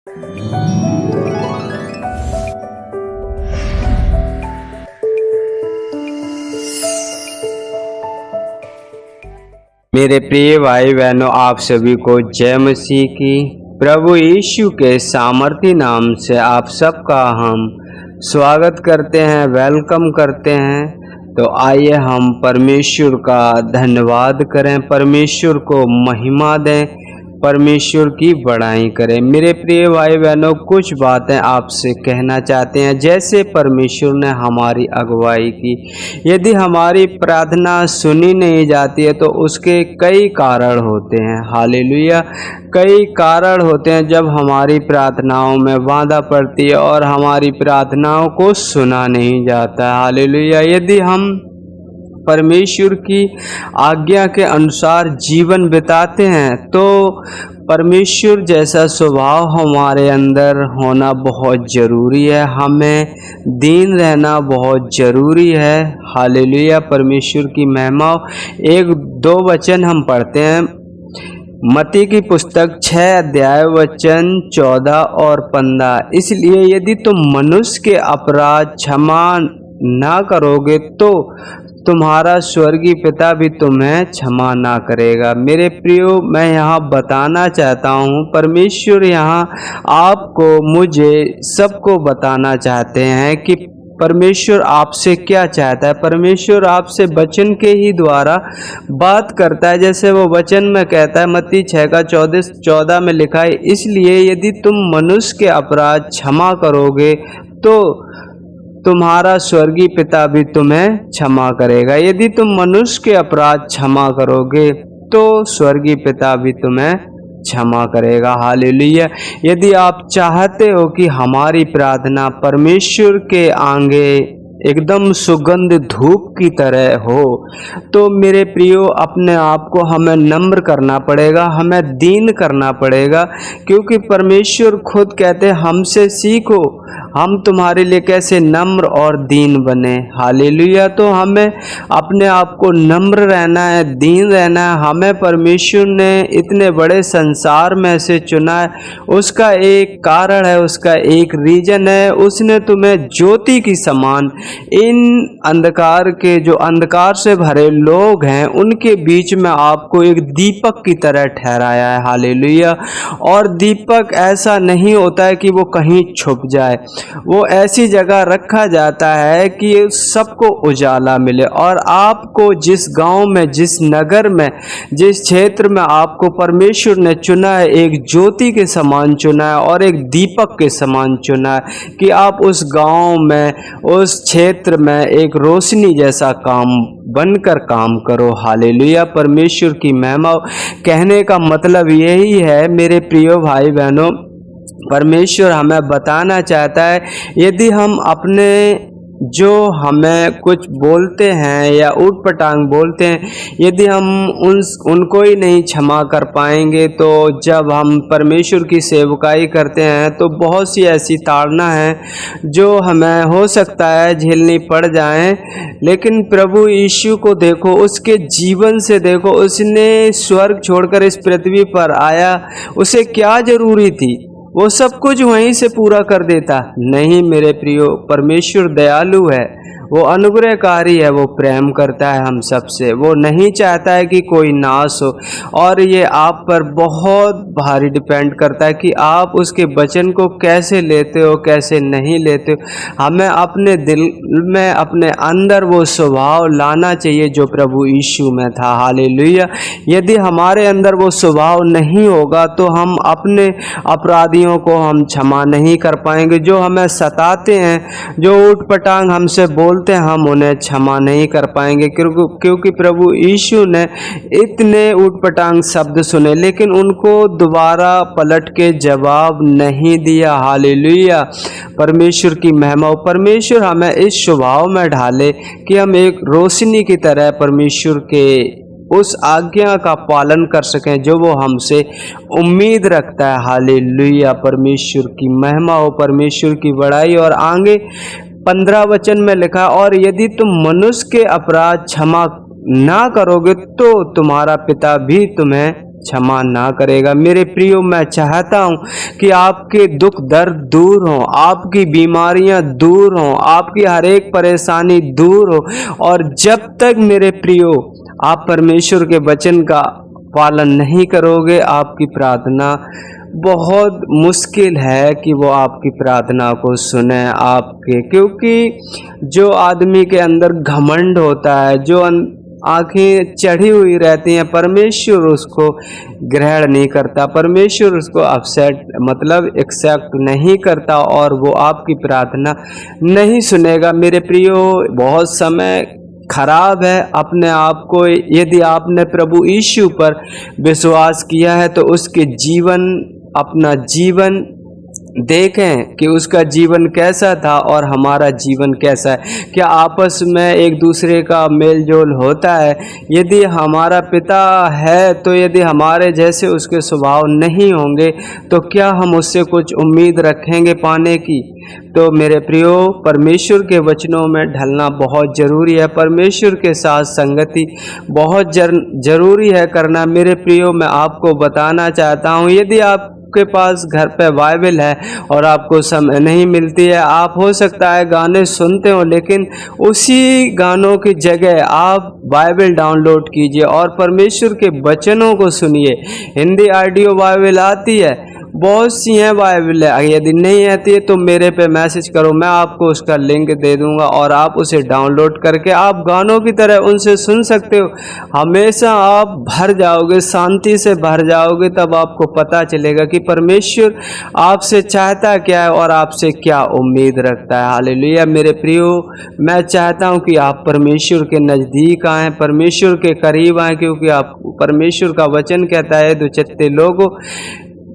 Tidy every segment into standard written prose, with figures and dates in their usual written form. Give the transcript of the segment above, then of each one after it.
मेरे प्रिय भाई बहनों, आप सभी को जय मसीह की। प्रभु यीशु के सामर्थी नाम से आप सबका हम स्वागत करते हैं, वेलकम करते हैं। तो आइए हम परमेश्वर का धन्यवाद करें, परमेश्वर को महिमा दें, परमेश्वर की बड़ाई करें। मेरे प्रिय भाई बहनों, कुछ बातें आपसे कहना चाहते हैं। जैसे परमेश्वर ने हमारी अगुवाई की, यदि हमारी प्रार्थना सुनी नहीं जाती है तो उसके कई कारण होते हैं। हालेलुया। कई कारण होते हैं जब हमारी प्रार्थनाओं में बाधा पड़ती है और हमारी प्रार्थनाओं को सुना नहीं जाता है। हालेलुया। यदि हम परमेश्वर की आज्ञा के अनुसार जीवन बिताते हैं तो परमेश्वर जैसा स्वभाव हमारे अंदर होना बहुत ज़रूरी है। हमें दीन रहना बहुत ज़रूरी है। हालेलुया। परमेश्वर की महिमा। एक दो वचन हम पढ़ते हैं। मत्ती की पुस्तक 6 अध्याय वचन 14 और 15। इसलिए यदि तुम मनुष्य के अपराध क्षमा ना करोगे तो तुम्हारा स्वर्गीय पिता भी तुम्हें क्षमा ना करेगा। मेरे प्रियो, मैं यहाँ बताना चाहता हूँ, परमेश्वर यहाँ आपको, मुझे, सबको बताना चाहते हैं कि परमेश्वर आपसे क्या चाहता है। परमेश्वर आपसे वचन के ही द्वारा बात करता है। जैसे वो वचन में कहता है, मत्ती 6 का 14 में लिखा है, इसलिए यदि तुम मनुष्य के अपराध क्षमा करोगे तो तुम्हारा स्वर्गीय पिता भी तुम्हें क्षमा करेगा। यदि तुम मनुष्य के अपराध क्षमा करोगे तो स्वर्गीय पिता भी तुम्हें क्षमा करेगा। हालेलुया। यदि आप चाहते हो कि हमारी प्रार्थना परमेश्वर के आगे एकदम सुगंध धूप की तरह हो तो मेरे प्रियो, अपने आप को हमें नम्र करना पड़ेगा, हमें दीन करना पड़ेगा, क्योंकि परमेश्वर खुद कहते हैं, हमसे सीखो, हम तुम्हारे लिए कैसे नम्र और दीन बने। हालेलुया। तो हमें अपने आप को नम्र रहना है, दीन रहना है। हमें परमेश्वर ने इतने बड़े संसार में से चुना है, उसका एक कारण है, उसका एक रीजन है। उसने तुम्हें ज्योति की समान इन अंधकार के, जो अंधकार से भरे लोग हैं, उनके बीच में आपको एक दीपक की तरह ठहराया है। हालेलुया। और दीपक ऐसा नहीं होता है कि वो कहीं छुप जाए, वो ऐसी जगह रखा जाता है कि सबको उजाला मिले। और आपको जिस गांव में, जिस नगर में, जिस क्षेत्र में आपको परमेश्वर ने चुना है, एक ज्योति के समान चुना है और एक दीपक के समान चुना है कि आप उस गांव में, उस क्षेत्र में एक रोशनी जैसा काम बनकर काम करो। हालेलुया। परमेश्वर की महिमा। कहने का मतलब यही है मेरे प्रिय भाई बहनों, परमेश्वर हमें बताना चाहता है, यदि हम अपने, जो हमें कुछ बोलते हैं या ऊट पटांग बोलते हैं, यदि हम उनको ही नहीं क्षमा कर पाएंगे तो जब हम परमेश्वर की सेवकाई करते हैं तो बहुत सी ऐसी ताड़ना है जो हमें हो सकता है झेलनी पड़ जाएं। लेकिन प्रभु यीशु को देखो, उसके जीवन से देखो, उसने स्वर्ग छोड़कर इस पृथ्वी पर आया, उसे क्या जरूरी थी? वो सब कुछ वहीं से पूरा कर देता। नहीं मेरे प्रियो, परमेश्वर दयालु है, वो अनुग्रहकारी है, वो प्रेम करता है हम सब से, वो नहीं चाहता है कि कोई नाश हो। और ये आप पर बहुत भारी डिपेंड करता है कि आप उसके वचन को कैसे लेते हो, कैसे नहीं लेते हो। हमें अपने दिल में, अपने अंदर वो स्वभाव लाना चाहिए जो प्रभु यीशु में था। हालेलुया। यदि हमारे अंदर वो स्वभाव नहीं होगा तो हम अपने अपराधियों को हम क्षमा नहीं कर पाएंगे। जो हमें सताते हैं, जो ऊट पटांग हमसे बोलते हैं, हम उन्हें क्षमा नहीं कर पाएंगे, क्योंकि प्रभु यीशु ने इतने ऊटपटांग शब्द सुने लेकिन उनको दोबारा पलट के जवाब नहीं दिया। हालेलुया। परमेश्वर की महिमा। परमेश्वर हमें इस स्वभाव में ढाले कि हम एक रोशनी की तरह परमेश्वर के उस आज्ञा का पालन कर सकें जो वो हमसे उम्मीद रखता है। हालेलुया। परमेश्वर की महिमा हो, परमेश्वर की बड़ाई। और आगे 15 वचन में लिखा, और यदि तुम मनुष्य के अपराध क्षमा ना करोगे तो तुम्हारा पिता भी तुम्हें क्षमा ना करेगा। मेरे प्रियो, मैं चाहता हूँ कि आपके दुख दर्द दूर हों, आपकी बीमारियां दूर हों, आपकी हर एक परेशानी दूर हो। और जब तक मेरे प्रियो आप परमेश्वर के वचन का पालन नहीं करोगे, आपकी प्रार्थना बहुत मुश्किल है कि वो आपकी प्रार्थना को सुने आपके, क्योंकि जो आदमी के अंदर घमंड होता है, जो आंखें चढ़ी हुई रहती हैं, परमेश्वर उसको ग्रहण नहीं करता, परमेश्वर उसको अपसेट मतलब एक्सेप्ट नहीं करता और वो आपकी प्रार्थना नहीं सुनेगा। मेरे प्रियो, बहुत समय खराब है अपने आप को। यदि आपने प्रभु यीशु पर विश्वास किया है तो उसके जीवन, अपना जीवन देखें कि उसका जीवन कैसा था और हमारा जीवन कैसा है। क्या आपस में एक दूसरे का मेल जोल होता है? यदि हमारा पिता है तो यदि हमारे जैसे उसके स्वभाव नहीं होंगे तो क्या हम उससे कुछ उम्मीद रखेंगे पाने की? तो मेरे प्रियो, परमेश्वर के वचनों में ढलना बहुत ज़रूरी है, परमेश्वर के साथ संगति बहुत ज़रूरी है करना। मेरे प्रियो, मैं आपको बताना चाहता हूँ, यदि आपके पास घर पे बाइबल है और आपको समय नहीं मिलती है, आप हो सकता है गाने सुनते हो, लेकिन उसी गानों की जगह आप बाइबल डाउनलोड कीजिए और परमेश्वर के वचनों को सुनिए। हिंदी ऑडियो बाइबल आती है, बहुत सी हैं बाइबल है। यदि नहीं आती है तो मेरे पे मैसेज करो, मैं आपको उसका लिंक दे दूंगा और आप उसे डाउनलोड करके आप गानों की तरह उनसे सुन सकते हो। हमेशा आप भर जाओगे, शांति से भर जाओगे, तब आपको पता चलेगा कि परमेश्वर आपसे चाहता क्या है और आपसे क्या उम्मीद रखता है। हालेलुया। मेरे प्रियो, मैं चाहता हूँ कि आप परमेश्वर के नज़दीक आएँ, परमेश्वर के करीब आएँ, क्योंकि आप परमेश्वर का वचन कहता है, दुचत्ते लोगों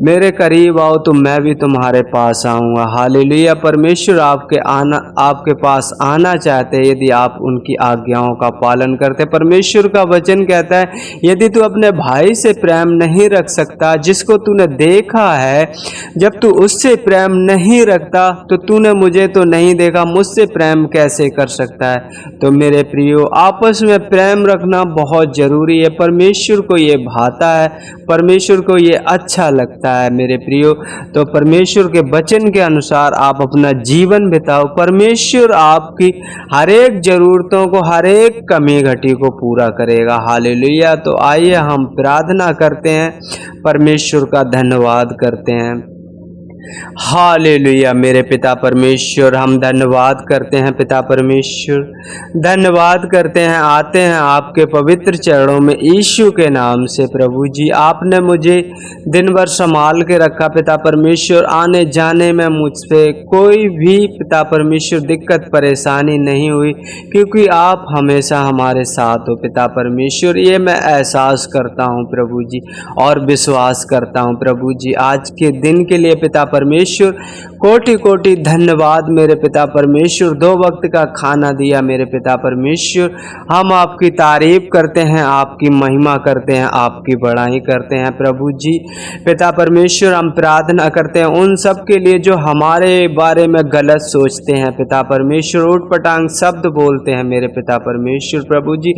मेरे करीब आओ तो मैं भी तुम्हारे पास आऊँगा। हालेलुया। परमेश्वर आपके पास आना चाहते हैं यदि आप उनकी आज्ञाओं का पालन करते। परमेश्वर का वचन कहता है, यदि तू अपने भाई से प्रेम नहीं रख सकता जिसको तूने देखा है, जब तू उससे प्रेम नहीं रखता तो तूने मुझे तो नहीं देखा, मुझसे प्रेम कैसे कर सकता है? तो मेरे प्रियो, आपस में प्रेम रखना बहुत ज़रूरी है। परमेश्वर को ये भाता है, परमेश्वर को ये अच्छा लगता है मेरे प्रियो। तो परमेश्वर के वचन के अनुसार आप अपना जीवन बिताओ, परमेश्वर आपकी हर एक जरूरतों को, हर एक कमी घटी को पूरा करेगा। हालेलुया। तो आइए हम प्रार्थना करते हैं, परमेश्वर का धन्यवाद करते हैं। हालेलुया। मेरे पिता परमेश्वर, हम धन्यवाद करते हैं पिता परमेश्वर, धन्यवाद करते हैं, आते हैं आपके पवित्र चरणों में यीशु के नाम से। प्रभु जी, आपने मुझे दिन भर संभाल के रखा पिता परमेश्वर, आने जाने में मुझ पे कोई भी पिता परमेश्वर दिक्कत परेशानी नहीं हुई, क्योंकि आप हमेशा हमारे साथ हो पिता परमेश्वर। ये मैं एहसास करता हूँ प्रभु जी और विश्वास करता हूँ प्रभु जी। आज के दिन के लिए पिता परमेश्वर कोटि कोटि धन्यवाद मेरे पिता परमेश्वर। 2 वक्त का खाना दिया मेरे पिता परमेश्वर। हम आपकी तारीफ करते हैं, आपकी महिमा करते हैं, आपकी बड़ाई करते हैं प्रभु जी। पिता परमेश्वर, हम प्रार्थना करते हैं उन सब के लिए जो हमारे बारे में गलत सोचते हैं पिता परमेश्वर, उठपटांग शब्द बोलते हैं मेरे पिता परमेश्वर। प्रभु जी,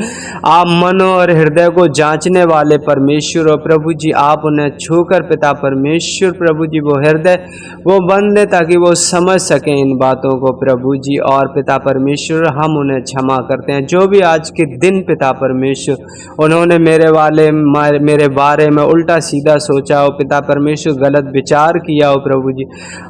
आप मन और हृदय को जांचने वाले परमेश्वर हो प्रभु जी। आप उन्हें छूकर पिता परमेश्वर प्रभु जी वो हृदय वो बंद है ताकि वो समझ सकें इन बातों को प्रभु जी। और पिता परमेश्वर, हम उन्हें क्षमा करते हैं जो भी आज के दिन पिता परमेश्वर उन्होंने मेरे बारे में उल्टा सीधा सोचा हो पिता परमेश्वर, गलत विचार किया हो प्रभु जी,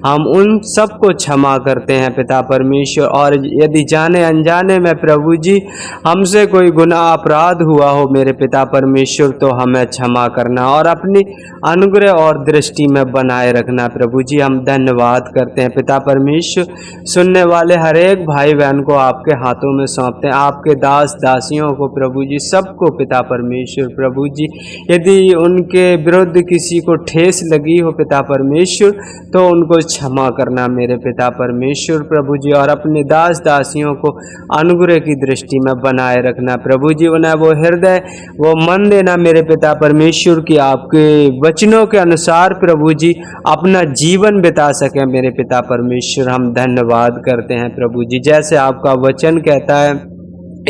हम उन सबको क्षमा करते हैं पिता परमेश्वर। और यदि जाने अनजाने में प्रभु जी हमसे कोई गुनाह अपराध हुआ हो मेरे पिता परमेश्वर, तो हमें क्षमा करना और अपनी अनुग्रह और दृष्टि में बनाए रखना प्रभु जी। हम धन्यवाद करते हैं पिता परमेश्वर। सुनने वाले हर एक भाई बहन को आपके हाथों में सौंपते हैं, आपके दास दासियों को प्रभु जी, सबको पिता परमेश्वर प्रभु जी। यदि उनके विरुद्ध किसी को ठेस लगी हो पिता परमेश्वर, तो उनको क्षमा करना मेरे पिता परमेश्वर प्रभु जी। और अपने दास दासियों को अनुग्रह की दृष्टि में बनाए रखना प्रभु जी। उन्हें वो हृदय वो मन देना मेरे पिता परमेश्वर की आपके वचनों के अनुसार प्रभु जी अपना जीवन बिता सके मेरे पिता परमेश्वर। हम धन्यवाद करते हैं प्रभु जी। जैसे आपका वचन कहता है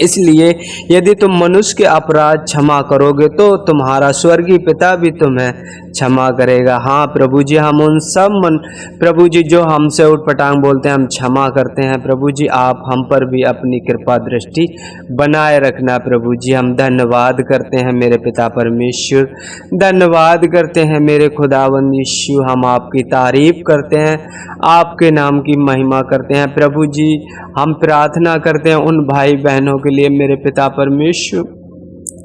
इसलिए यदि तुम मनुष्य के अपराध क्षमा करोगे तो तुम्हारा स्वर्गीय पिता भी तुम्हें क्षमा करेगा। हाँ प्रभु जी, हम उन सब प्रभु जी जो हमसे उटपटांग बोलते हैं हम क्षमा करते हैं। प्रभु जी आप हम पर भी अपनी कृपा दृष्टि बनाए रखना। प्रभु जी हम धन्यवाद करते हैं मेरे पिता परमेश्वर, धन्यवाद करते हैं मेरे खुदावंद यीशु। हम आपकी तारीफ करते हैं, आपके नाम की महिमा करते हैं। प्रभु जी हम प्रार्थना करते हैं उन भाई बहनों के लिए मेरे पिता परमेश्वर,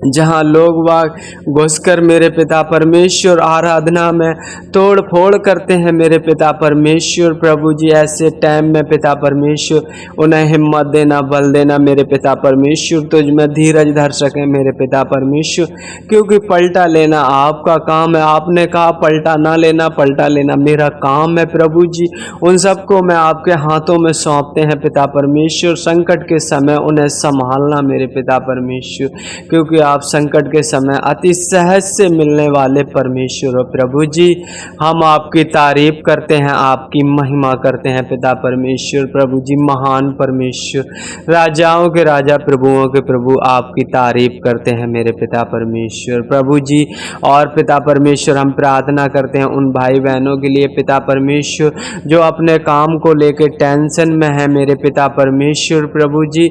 जहाँ लोग वाग घुसकर मेरे पिता परमेश्वर आराधना में तोड़ फोड़ करते हैं मेरे पिता परमेश्वर। प्रभु जी ऐसे टाइम में पिता परमेश्वर उन्हें हिम्मत देना, बल देना मेरे पिता परमेश्वर, तुझ में धीरज धर सके मेरे पिता परमेश्वर, क्योंकि पलटा लेना आपका काम है। आपने कहा पलटा ना लेना, पलटा लेना मेरा काम है। प्रभु जी उन सबको मैं आपके हाथों में सौंपते हैं पिता परमेश्वर। संकट के समय उन्हें संभालना मेरे पिता परमेश्वर, क्योंकि आप संकट के समय अति सहज से मिलने वाले परमेश्वर हो। प्रभु जी हम आपकी तारीफ करते हैं, आपकी महिमा करते हैं पिता परमेश्वर। प्रभु जी महान परमेश्वर, राजाओं के राजा, प्रभुओं के प्रभु, आपकी तारीफ करते हैं मेरे पिता परमेश्वर। प्रभु जी और पिता परमेश्वर हम प्रार्थना करते हैं उन भाई बहनों के लिए पिता परमेश्वर जो अपने काम को लेकर टेंशन में है मेरे पिता परमेश्वर। प्रभु जी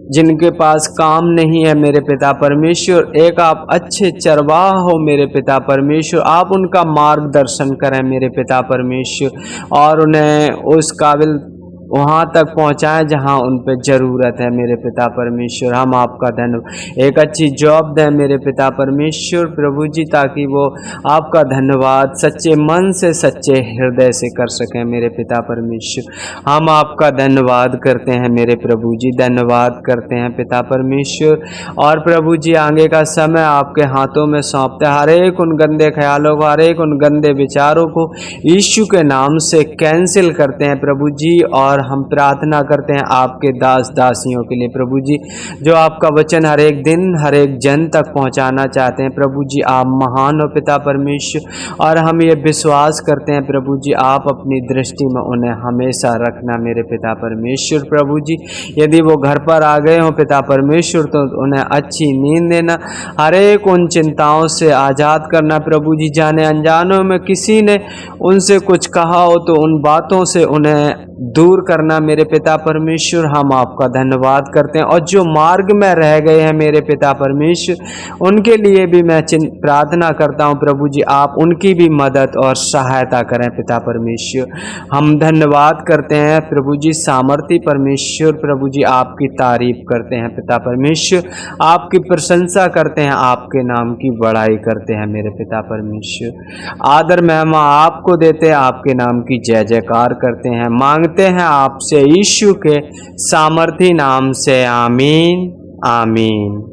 जिनके पास काम नहीं है मेरे पिता परमेश्वर, एक आप अच्छे चरवाह हो मेरे पिता परमेश्वर, आप उनका मार्गदर्शन करें मेरे पिता परमेश्वर और उन्हें उस काबिल वहाँ तक पहुँचाएं जहाँ उन पे ज़रूरत है मेरे पिता परमेश्वर। हम आपका धन्यवाद, एक अच्छी जॉब दें मेरे पिता परमेश्वर प्रभु जी, ताकि वो आपका धन्यवाद सच्चे मन से, सच्चे हृदय से कर सकें मेरे पिता परमेश्वर। हम आपका धन्यवाद करते हैं मेरे प्रभु जी, धन्यवाद करते हैं पिता परमेश्वर। और प्रभु जी आगे का समय आपके हाथों में सौंपते हैं। हर एक उन गंदे ख्यालों को, हर एक उन गंदे विचारों को यीशु के नाम से कैंसिल करते हैं प्रभु जी। और हम प्रार्थना करते हैं आपके दास दासियों के लिए प्रभु जी, जो आपका वचन हर एक दिन हर एक जन तक पहुंचाना चाहते हैं। प्रभु जी आप महान हो पिता परमेश्वर, और हम ये विश्वास करते हैं प्रभु जी आप अपनी दृष्टि में उन्हें हमेशा रखना मेरे पिता परमेश्वर। प्रभु जी यदि वो घर पर आ गए हों पिता परमेश्वर तो उन्हें अच्छी नींद देना, हर एक उन चिंताओं से आज़ाद करना प्रभु जी। जाने अनजानों में किसी ने उनसे कुछ कहा हो तो उन बातों से उन्हें दूर करना मेरे पिता परमेश्वर। हम आपका धन्यवाद करते हैं, और जो मार्ग में रह गए हैं मेरे पिता परमेश्वर उनके लिए भी मैं प्रार्थना करता हूं प्रभु जी, आप उनकी भी मदद और सहायता करें पिता परमेश्वर। हम धन्यवाद करते हैं प्रभु जी, सामर्थी परमेश्वर प्रभु जी, आपकी तारीफ करते हैं पिता परमेश्वर, आपकी प्रशंसा करते हैं, आपके नाम की बड़ाई करते हैं मेरे पिता परमेश्वर। आदर महिमा आपको देते हैं, आपके नाम की जय जयकार करते हैं, मांगते हैं आपसे यीशु के सामर्थी नाम से, आमीन आमीन।